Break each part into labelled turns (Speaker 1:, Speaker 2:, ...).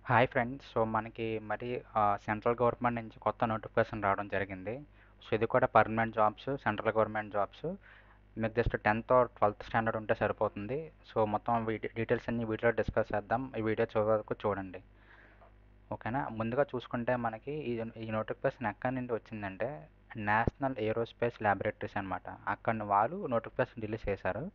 Speaker 1: Hi friends. So మనకి మరి central government నుంచి కొత్త నోటిఫికేషన్ రావడం జరిగింది. సో ఇది కూడా permanent jobs, central government jobs. మీకు just 10th or 12th standard ఉంటే సరిపోతుంది. సో మొత్తం డీటెయిల్స్ అన్ని వీడియోలో డిస్కస్ చేద్దాం. ఈ వీడియో చివరి వరకు చూడండి. ఓకేనా? ముందుగా చూసుకుంటే మనకి ఈ నోటిఫికేషన్ ఎక్కడి నుండి వచ్చిందంటే నేషనల్ ఏరోస్పేస్ ల్యాబొరేటరీస్ అనమాట. అక్కడ వాళ్ళు నోటిఫికేషన్ రిలీజ్ చేశారు.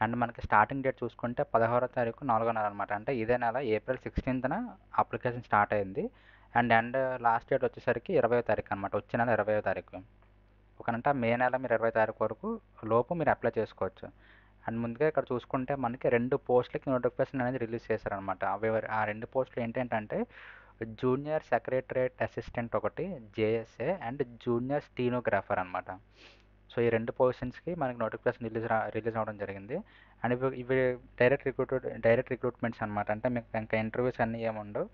Speaker 1: అండ్ మనకి స్టార్టింగ్ డేట్ చూసుకుంటే 16వ తారీఖు 4వ నెల అనమాట. అంటే ఇదే నెల ఏప్రిల్ 16న అప్లికేషన్ స్టార్ట్ అయింది. అండ్ లాస్ట్ డేట్ వచ్చేసరికి 20వ తారీఖు అనమాట. వచ్చే నెల 20వ తారీఖు. ఒకనంటే మే నెల మీరు 20 తారీఖు వరకు లోపు మీరు అప్లై చేసుకోవచ్చు. అండ్ ముందుగా ఇక్కడ చూసుకుంటే మనకి 2 పోస్టులకి నోటిఫికేషన్ అనేది రిలీజ్ చేశారనమాట. ఆ 2 పోస్టులు ఏంటంటే జూనియర్ సెక్రటరియట్ అసిస్టెంట్ ఒకటి జేఎస్ఏ అండ్ జూనియర్ స్టీనోగ్రాఫర్ అనమాట. సో ఈ 2 పొజిషన్స్కి మనకి నోటిఫికేషన్ రిలీజ్ అవ్వడం జరిగింది. అండ్ ఇవి డైరెక్ట్ రిక్రూట్మెంట్స్ అనమాట. అంటే మీకు ఇంకా ఇంటర్వ్యూస్ అన్నీ ఏముండవు.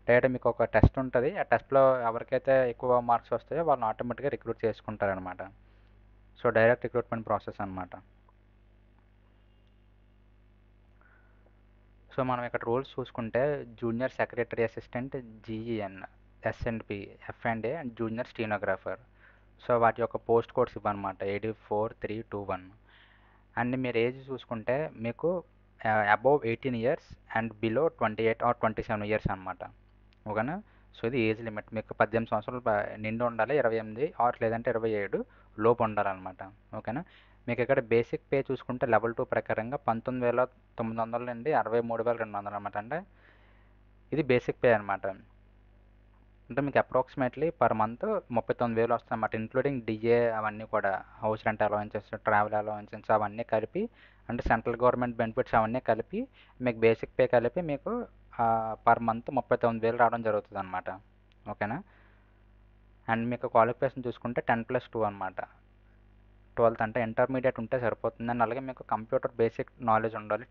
Speaker 1: డైరెక్ట్ మీకు ఒక టెస్ట్ ఉంటుంది. ఆ టెస్ట్లో ఎవరికైతే ఎక్కువ మార్క్స్ వస్తాయో వాళ్ళని ఆటోమేటిక్గా రిక్రూట్ చేసుకుంటారనమాట. సో డైరెక్ట్ రిక్రూట్మెంట్ ప్రాసెస్ అనమాట. సో మనం ఇక్కడ రోల్స్ చూసుకుంటే junior secretary assistant GEN, S and P, F and A and junior stenographer. So వాటి యొక్క పోస్ట్ కోడ్స్ ఇవ్వనమాట 84321. అండ్ మీరు ఏజ్ చూసుకుంటే మీకు above 18 years and below 28 or 27 years అనమాట. ఓకేనా? సో ఇది ఏజ్ లిమిట్. మీకు 18 సంవత్సరాలు నిండి ఉండాలి, 28 ఆర్ లేదంటే 27 లోపు ఉండాలన్నమాట. ఓకేనా? మీకు ఇక్కడ బేసిక్ పే చూసుకుంటే లెవెల్ 2 ప్రకారంగా 19,900 నుండి 63,200 అనమాట. అంటే ఇది బేసిక్ పే అనమాట. అంటే మీకు అప్రాక్సిమేట్లీ పర్ మంత్ 39,000 వస్తుంది అన్నమాట. ఇంక్లూడింగ్ డిఏ అవన్నీ కూడా, house rent allowances, travel allowances అవన్నీ కలిపి, అంటే సెంట్రల్ గవర్నమెంట్ బెనిఫిట్స్ అవన్నీ కలిపి మీకు బేసిక్ పే కలిపి మీకు పర్ మంత్ 39,000 రావడం జరుగుతుంది అనమాట. ఓకేనా? అండ్ మీకు క్వాలిఫికేషన్ చూసుకుంటే 10+2 అనమాట. 12th అంటే ఇంటర్మీడియట్ ఉంటే సరిపోతుంది. అండ్ అలాగే మీకు కంప్యూటర్ బేసిక్ నాలెడ్జ్ ఉండాలి,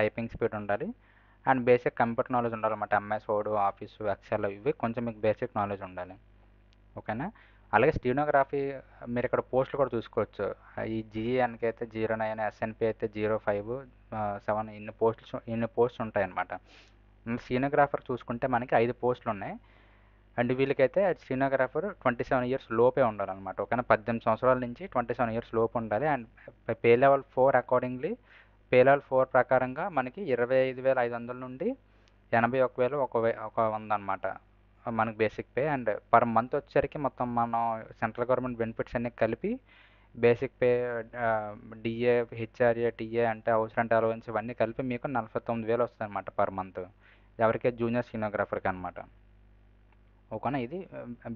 Speaker 1: టైపింగ్ స్పీడ్ ఉండాలి అండ్ బేసిక్ కంప్యూటర్ నాలెడ్జ్ ఉండాలన్నమాట. ఎంఎస్ వర్డ్, ఆఫీస్, ఎక్సెల్ ఇవి కొంచెం మీకు బేసిక్ నాలెడ్జ్ ఉండాలి. ఓకేనా? అలాగే స్టీనోగ్రఫీ మీరు ఇక్కడ పోస్టులు కూడా చూసుకోవచ్చు. ఈ జీఎన్కి అయితే 09, ఎస్ఎన్పి అయితే 05, 7 ఇన్ని పోస్టులు ఉంటాయన్నమాట. స్టీనోగ్రాఫర్ చూసుకుంటే మనకి 5 పోస్టులు ఉన్నాయి. అండ్ వీళ్ళకైతే స్టీనోగ్రాఫర్ 27 ఇయర్స్ లోపే ఉండాలన్నమాట. ఓకేనా? 18 సంవత్సరాల నుంచి 27 ఇయర్స్ లోపు ఉండాలి. And pay level 4 accordingly pay level 4 ప్రకారంగా మనకి 25,500 నుండి 81,000 ఒక 100 అనమాట మనకి basic pay. And per month వచ్చేసరికి మొత్తం మనం సెంట్రల్ గవర్నమెంట్ బెనిఫిట్స్ అన్నీ కలిపి basic pay, DA, HRA, TA అంటే హౌస్ రెంట్ అలవెన్స్ ఇవన్నీ కలిపి మీకు 49,000 వస్తుంది అనమాట పర్ మంత్. ఎవరికైతే జూనియర్ స్టీనోగ్రాఫర్కి అనమాట. ఓకేనా? ఇది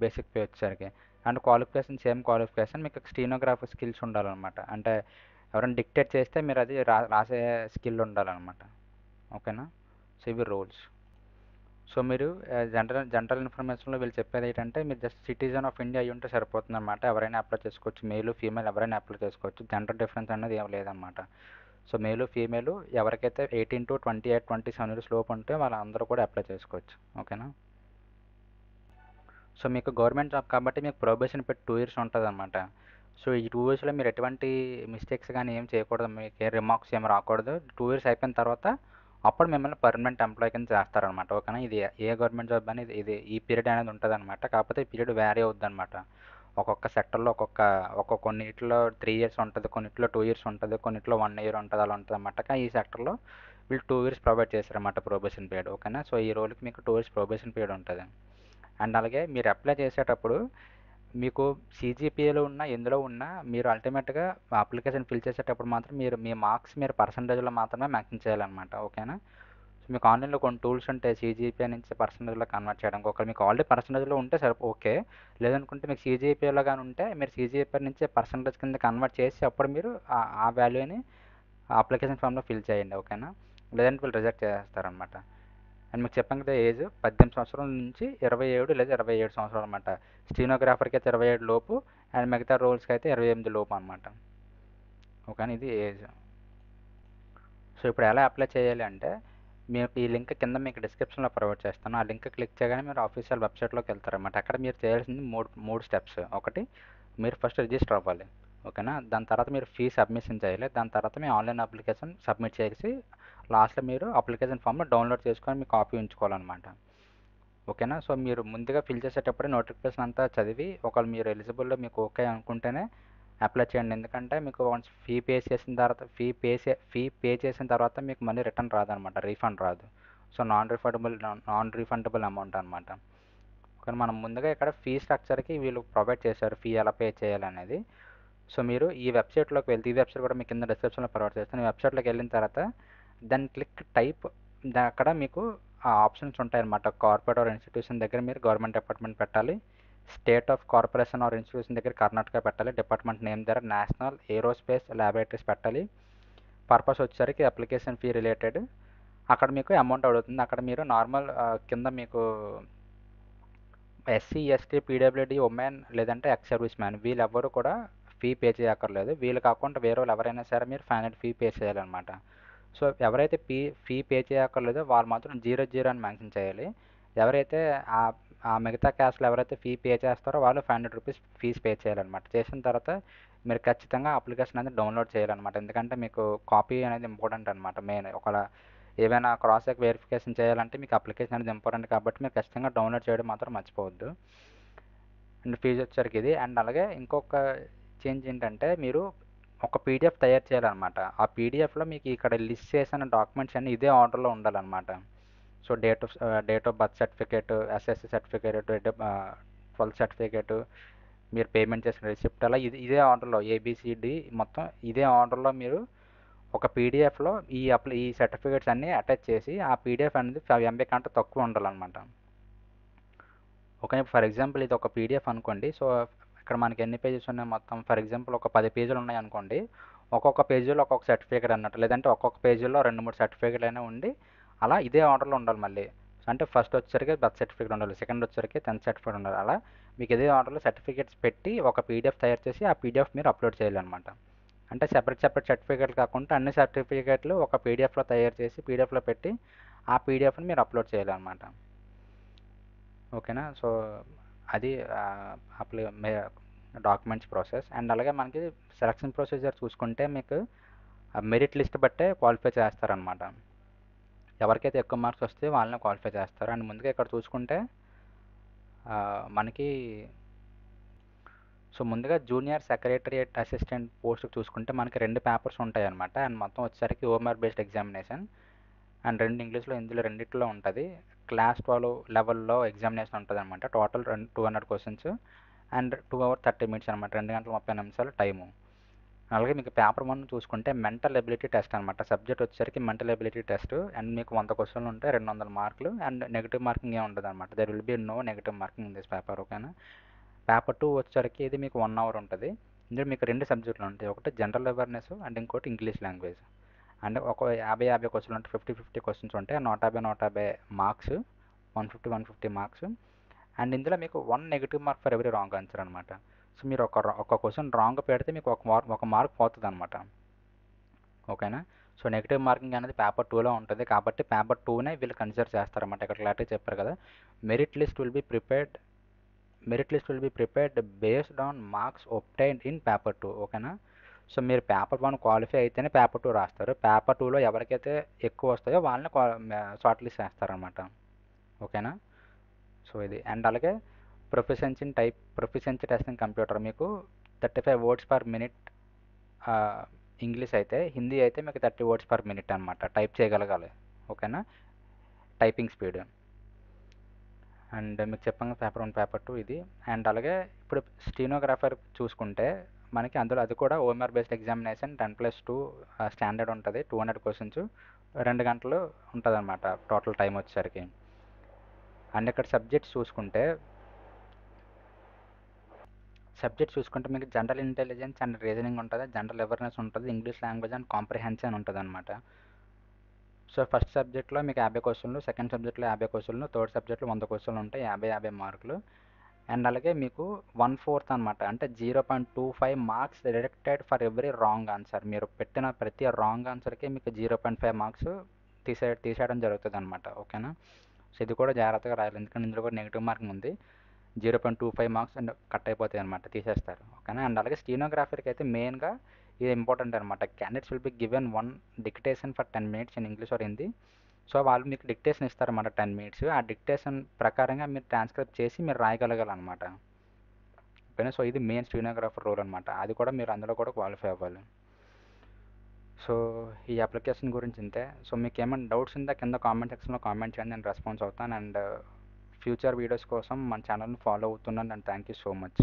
Speaker 1: బేసిక్ పే వచ్చేసరికి. అండ్ క్వాలిఫికేషన్ సేమ్ క్వాలిఫికేషన్, మీకు స్టీనోగ్రాఫర్ స్కిల్స్ ఉండాలన్నమాట. అంటే ఎవరైనా డిక్టేట్ చేస్తే మీరు అది రాసే స్కిల్ ఉండాలన్నమాట. ఓకేనా? సో ఇవి రోల్స్. సో మీరు జనరల్ ఇన్ఫర్మేషన్లో వీళ్ళు చెప్పేది ఏంటంటే మీరు జస్ట్ సిటిజన్ ఆఫ్ ఇండియా అయ్యి ఉంటే సరిపోతుంది అనమాట. ఎవరైనా అప్లై చేసుకోవచ్చు, మేలు ఫీమేల్ ఎవరైనా అప్లై చేసుకోవచ్చు. జెండర్ డిఫరెన్స్ అనేది ఏం లేదనమాట. సో మేలు ఫీమేలు ఎవరికైతే 18 to 28, 27 ఇయర్స్ లోపు ఉంటే వాళ్ళందరూ కూడా అప్లై చేసుకోవచ్చు. ఓకేనా? సో మీకు గవర్నమెంట్ జాబ్ కాబట్టి మీకు ప్రొబేషన్ పెట్టి 2 ఇయర్స్ ఉంటుంది అనమాట. సో ఈ 2 ఇయర్స్లో మీరు ఎటువంటి మిస్టేక్స్ కానీ ఏం చేయకూడదు, మీకు ఏ రిమార్క్స్ ఏం రాకూడదు. 2 ఇయర్స్ అయిపోయిన తర్వాత అప్పుడు మిమ్మల్ని పర్మనెంట్ ఎంప్లాయ్ కింద చేస్తారనమాట. ఓకేనా? ఇది ఏ గవర్నమెంట్ జాబ్ అనేది ఇది ఈ పీరియడ్ అనేది ఉంటుంది అనమాట. కాకపోతే ఈ పీరియడ్ వ్యారీ అవుద్ది అనమాట. ఒక్కొక్క సెక్టర్లో కొన్నిట్లో 3 ఇయర్స్ ఉంటుంది, కొన్నిట్లో 2 ఇయర్స్ ఉంటుంది, కొన్నిట్లో 1 ఇయర్ ఉంటుంది, అలా ఉంటుంది అనమాట. కానీ ఈ సెక్టర్లో వీళ్ళు 2 ఇయర్స్ ప్రొవైడ్ చేస్తారన్నమాట ప్రొబేషన్ పీరియడ్. ఓకేనా? సో ఈ రోల్కి మీకు 2 ఇయర్స్ ప్రొబేషన్ పీరియడ్ ఉంటుంది. అండ్ అలాగే మీరు అప్లై చేసేటప్పుడు మీకు సీజీపీఏలో ఉన్న ఎందులో ఉన్నా మీరు అల్టిమేట్గా అప్లికేషన్ ఫిల్ చేసేటప్పుడు మాత్రం మీ మార్క్స్ మీరు పర్సంటేజ్లో మాత్రమే మెన్షన్ చేయాలన్నమాట. ఓకేనా? సో మీకు ఆన్లైన్లో కొన్ని టూల్స్ ఉంటాయి సీజీపీఏ నుంచి పర్సంటేజ్లో కన్వర్ట్ చేయడానికి. ఒకవేళ మీకు ఆల్రెడీ పర్సంటేజ్లో ఉంటే ఓకే. లేదనుకుంటే మీకు సీజీపీఏలో కానీ ఉంటే మీరు సీజీపీఏ నుంచి పర్సంటేజ్ కింద కన్వర్ట్ చేసి అప్పుడు మీరు ఆ వాల్యూని అప్లికేషన్ ఫామ్లో ఫిల్ చేయండి. ఓకేనా? లేదంటే వీళ్ళు రిజెక్ట్ చేస్తారనమాట. అండ్ మీకు చెప్పాను కదా ఏజ్ 18 సంవత్సరాల నుంచి 27 లేదా 27 సంవత్సరాలు అనమాట. స్టీనోగ్రాఫర్కి అయితే 27 లోపు అండ్ మిగతా రోల్స్కి అయితే 28 లోపు అనమాట. ఓకేనా? ఇది ఏజ్. సో ఇప్పుడు ఎలా అప్లై చేయాలి అంటే మీరు ఈ లింక్ కింద మీకు డిస్క్రిప్షన్లో ప్రొవైడ్ చేస్తాను. ఆ లింక్ క్లిక్ చేయగానే మీరు ఆఫీషియల్ వెబ్సైట్లోకి వెళ్తారన్నమాట. అక్కడ మీరు చేయాల్సింది మూడు స్టెప్స్. ఒకటి, మీరు ఫస్ట్ రిజిస్టర్ అవ్వాలి. ఓకేనా? దాని తర్వాత మీరు ఫీ సబ్మిషన్ చేయాలి. దాని తర్వాత మీ ఆన్లైన్ అప్లికేషన్ సబ్మిట్ చేసి లాస్ట్లో మీరు అప్లికేషన్ ఫామ్ను డౌన్లోడ్ చేసుకొని మీ కాపీ ఉంచుకోవాలన్నమాట. ఓకేనా. సో మీరు ముందుగా ఫిల్ చేసేటప్పుడే నోటిఫికేషన్ అంతా చదివి ఒకవేళ మీరు ఎలిజిబుల్ మీకు ఓకే అనుకుంటేనే అప్లై చేయండి. ఎందుకంటే మీకు వన్స్ ఫీ పే చేసిన తర్వాత మీకు మనీ రిటర్న్ రాదనమాట, రీఫండ్ రాదు. సో నాన్ రీఫండబుల్ అమౌంట్ అనమాట. కానీ మనం ముందుగా ఇక్కడ ఫీ స్ట్రక్చర్కి వీళ్ళు ప్రొవైడ్ చేశారు ఫీ ఎలా పే చేయాలనేది. సో మీరు ఈ వెబ్సైట్లోకి వెళ్తే, ఈ వెబ్సైట్ కూడా మీకు కింద డిస్క్రిప్షన్లో ప్రొవైడ్ చేస్తాను. ఈ వెబ్సైట్లోకి వెళ్ళిన తర్వాత దాన్ని క్లిక్ టైప్, అక్కడ మీకు ఆ ఆప్షన్స్ ఉంటాయన్నమాట. కార్పొరేట్ ఆర్ ఇన్స్టిట్యూషన్ దగ్గర మీరు గవర్నమెంట్ డిపార్ట్మెంట్ పెట్టాలి. State of corporation or institution దగ్గర కర్ణాటక పెట్టాలి. డిపార్ట్మెంట్ నేమ్ దగ్గర నేషనల్ ఏరోస్పేస్ ల్యాబొరేటరీస్ పెట్టాలి. పర్పస్ వచ్చేసరికి అప్లికేషన్ ఫీ రిలేటెడ్. అక్కడ మీకు అమౌంట్ అడుగుతుంది. అక్కడ మీరు నార్మల్ కింద మీకు ఎస్సీ ఎస్టీ పీడబ్ల్యూడీ ఉమెన్ లేదంటే ఎక్స్ సర్వీస్ మ్యాన్ వీళ్ళెవ్వరూ కూడా ఫీ పే చేయక్కర్లేదు. వీళ్ళు కాకుండా వేరే వాళ్ళు ఎవరైనా సరే మీరు 500 ఫీ పే చేయాలన్నమాట. సో ఎవరైతే ఫీ పే చేయక్కర్లేదో వాళ్ళు మాత్రం 00 అని మెన్షన్ చేయాలి. ఎవరైతే ఆ ఆ మిగతా క్యాస్ట్లో ఎవరైతే ఫీ పే చేస్తారో వాళ్ళు 500 రూపీస్ ఫీజు పే చేయాలన్నమాట. చేసిన తర్వాత మీరు ఖచ్చితంగా అప్లికేషన్ అనేది డౌన్లోడ్ చేయాలన్నమాట. ఎందుకంటే మీకు కాపీ అనేది ఇంపార్టెంట్ అనమాట. మెయిన్ ఒకవేళ ఏవైనా క్రాస్ చెక్ వెరిఫికేషన్ చేయాలంటే మీకు అప్లికేషన్ అనేది ఇంపార్టెంట్ కాబట్టి మీరు ఖచ్చితంగా డౌన్లోడ్ చేయడం మాత్రం మర్చిపోవద్దు. అండ్ ఫీజు వచ్చేసరికి ఇది. అండ్ అలాగే ఇంకొక చేంజ్ ఏంటంటే మీరు ఒక పీడిఎఫ్ తయారు చేయాలన్నమాట. ఆ పీడిఎఫ్లో మీకు ఇక్కడ లిస్ట్ చేసిన డాక్యుమెంట్స్ అన్నీ ఇదే ఆర్డర్లో ఉండాలన్నమాట. So date of birth certificate, SSC certificate, 12th certificate, మీరు పేమెంట్ చేసిన రిసిప్ట్, అలా ఇదే ఆర్డర్లో ఏబిసిడి మొత్తం ఇదే ఆర్డర్లో మీరు ఒక పీడిఎఫ్లో ఈ సర్టిఫికేట్స్ అన్నీ అటాచ్ చేసి ఆ పీడిఎఫ్ అనేది 5 MB కంటే తక్కువ ఉండాలన్నమాట. ఓకే. ఫర్ ఎగ్జాంపుల్ ఇది ఒక పీడిఎఫ్ అనుకోండి. సో ఇక్కడ మనకి ఎన్ని పేజెస్ ఉన్నాయి మొత్తం, ఫర్ ఎగ్జాంపుల్ ఒక 10 పేజీలు ఉన్నాయి అనుకోండి. ఒక్కొక్క పేజీలో ఒక్కొక్క సర్టిఫికేట్ అన్నట్టు, లేదంటే ఒక్కొక్క పేజీలో 2-3 సర్టిఫికేట్లు అయినా ఉండి అలా ఇదే ఆర్డర్లో ఉండాలి మళ్ళీ. అంటే ఫస్ట్ వచ్చేసరికి బర్త్ సర్టిఫికేట్ ఉండాలి, సెకండ్ వచ్చేసరికి 10th సర్టిఫికేట్ ఉండాలి. అలా మీకు ఇదే ఆర్డర్లో సర్టిఫికేట్స్ పెట్టి ఒక పీడిఎఫ్ తయారు చేసి ఆ పీడిఎఫ్ మీరు అప్లోడ్ చేయాలన్నమాట. అంటే సెపరేట్ సర్టిఫికేట్లు కాకుండా అన్ని సర్టిఫికేట్లు ఒక పీడిఎఫ్లో తయారు చేసి పీడిఎఫ్లో పెట్టి ఆ పీడిఎఫ్ని మీరు అప్లోడ్ చేయాలన్నమాట. ఓకేనా. సో అది డాక్యుమెంట్స్ ప్రాసెస్. అండ్ అలాగే మనకి సెలక్షన్ ప్రొసీజర్ చూసుకుంటే మీకు మెరిట్ లిస్ట్ బట్టే క్వాలిఫై చేస్తారనమాట. ఎవరికైతే ఎక్కువ మార్క్స్ వస్తే వాళ్ళని క్వాలిఫై చేస్తారు. అండ్ ముందుగా ఇక్కడ చూసుకుంటే మనకి ముందుగా జూనియర్ సెక్రటరియట్ అసిస్టెంట్ పోస్ట్కి చూసుకుంటే మనకి 2 పేపర్స్ ఉంటాయి అనమాట. అండ్ మొత్తం వచ్చేసరికి ఓఎంఆర్ బేస్డ్ ఎగ్జామినేషన్ అండ్ 2 ఇంగ్లీష్లో, ఇందులో రెండిట్లో ఉంటుంది. క్లాస్ 12 లెవెల్లో ఎగ్జామినేషన్ ఉంటుంది అనమాట. Total 200 questions and 2 hours 30 minutes అనమాట. 2 గంటల 30 నిమిషాలు టైము. అలాగే మీకు పేపర్ 1 చూసుకుంటే మెంటల్ ఎబిలిటీ టెస్ట్ అనమాట. సబ్జెక్ట్ వచ్చేసరికి మెంటల్ ఎబిలిటీ టెస్ట్. అండ్ మీకు 100 క్వశ్చన్లు ఉంటాయి, 200 మార్కులు. అండ్ నెగిటివ్ మార్కింగ్ ఏమి ఉండదు అనమాట. There will be no negative marking in this paper. ఓకేనా. పేపర్ 2 వచ్చేసరికి ఇది మీకు 1 hour ఉంటుంది. ఇందులో మీకు 2 సబ్జెక్టులు ఉంటాయి. ఒకటి జనరల్ అవేర్నెస్ అండ్ ఇంకోటి ఇంగ్లీష్ లాంగ్వేజ్. అండ్ ఒక 50 క్వశ్చన్లు ఉంటాయి, 50 క్వశ్చన్స్ ఉంటాయి. 150 మార్క్స్, 150 మార్క్స్. అండ్ ఇందులో మీకు 1 negative mark for every wrong answer అనమాట. సో మీరు ఒక క్వశ్చన్ రాంగ్ పెడితే మీకు ఒక మార్క్ పోతుంది అనమాట. ఓకేనా. సో నెగిటివ్ మార్కింగ్ అనేది పేపర్ 2లో ఉంటుంది కాబట్టి పేపర్ 2నే వీళ్ళు కన్సిడర్ చేస్తారన్నమాట. ఇక్కడ క్లారిటీ చెప్పారు కదా. Merit list will be prepared based on marks obtained in paper 2. ఓకేనా. సో మీరు పేపర్ 1 క్వాలిఫై అయితేనే పేపర్ 2 రాస్తారు. పేపర్ 2లో ఎవరికైతే ఎక్కువ వస్తాయో వాళ్ళని షార్ట్ లిస్ట్ చేస్తారనమాట. ఓకేనా. సో ఇది. అండ్ అలాగే ప్రొఫిషియన్సీ టెస్ట్ ఇన్ కంప్యూటర్ మీకు 35 words per minute. ఇంగ్లీష్ అయితే, హిందీ అయితే మీకు 30 words per minute అనమాట. టైప్ చేయగలగాలి. ఓకేనా. Typing speed. అండ్ మీకు చెప్పాను పేపర్ 1 పేపర్ 2 ఇది. అండ్ అలాగే ఇప్పుడు స్టీనోగ్రాఫర్ చూసుకుంటే మనకి అందులో అది కూడా ఓఎంఆర్ బేస్డ్ ఎగ్జామినేషన్ 10+2 స్టాండర్డ్ ఉంటుంది. 200 క్వశ్చన్స్, 2 గంటలు ఉంటుంది అనమాట టోటల్ టైం వచ్చేసరికి. అండ్ ఇక్కడ సబ్జెక్ట్స్ చూసుకుంటే మీకు జనరల్ ఇంటెలిజెన్స్ అండ్ రీజనింగ్ ఉంటుంది, జనరల్ అవేర్నెస్ ఉంటుంది, ఇంగ్లీష్ లాంగ్వేజ్ అండ్ కాంప్రిహెన్షన్ ఉంటుంది అనమాట. సో ఫస్ట్ సబ్జెక్ట్లో మీకు 50 క్వశ్చన్లు, సెకండ్ సబ్జెక్ట్లో 50 క్వశ్చన్లు, థర్డ్ సబ్జెక్ట్లో 100 క్వశ్చన్లు ఉంటాయి, 50 మార్కులు. అండ్ అలాగే మీకు 1/4 అనమాట, అంటే 0.25 marks deducted for every wrong answer. మీరు పెట్టిన ప్రతి రాంగ్ ఆన్సర్కి మీకు 0.5 మార్క్స్ తీసేయడం జరుగుతుంది అనమాట. ఓకేనా. సో ఇది కూడా జాగ్రత్తగా రాయాలి, ఎందుకంటే ఇందులో కూడా నెగిటివ్ మార్కింగ్ ఉంది. 0.25 మార్క్స్ అండ్ కట్ అయిపోతాయి అనమాట, తీసేస్తారు. ఓకేనా. అండ్ అలాగే స్టీనోగ్రాఫర్కి అయితే మెయిన్గా ఇది ఇంపార్టెంట్ అనమాట. Candidates will be given 1 dictation for 10 minutes in English are Hindi so వాళ్ళు మీకు డిక్టేషన్ ఇస్తారన్నమాట 10 మినిట్స్. ఆ డిక్టేషన్ ప్రకారంగా మీరు ట్రాన్స్క్రైబ్ చేసి మీరు రాయగలగాలన్నమాట. ఓకేనా. సో ఇది మెయిన్ స్టెనోగ్రాఫర్ రోల్ అనమాట. అది కూడా మీరు అందులో కూడా క్వాలిఫై అవ్వాలి. సో ఈ అప్లికేషన్ గురించి ఇంతే. సో మీకు ఏమైనా డౌట్స్ ఉందా కింద కామెంట్ సెక్షన్లో కామెంట్ చేయండి, నేను రెస్పాన్స్ అవుతాను. అండ్ ఫ్యూచర్ వీడియోస్ కోసం మన ఛానల్ని ఫాలో అవుతున్నాను. And thank you so much.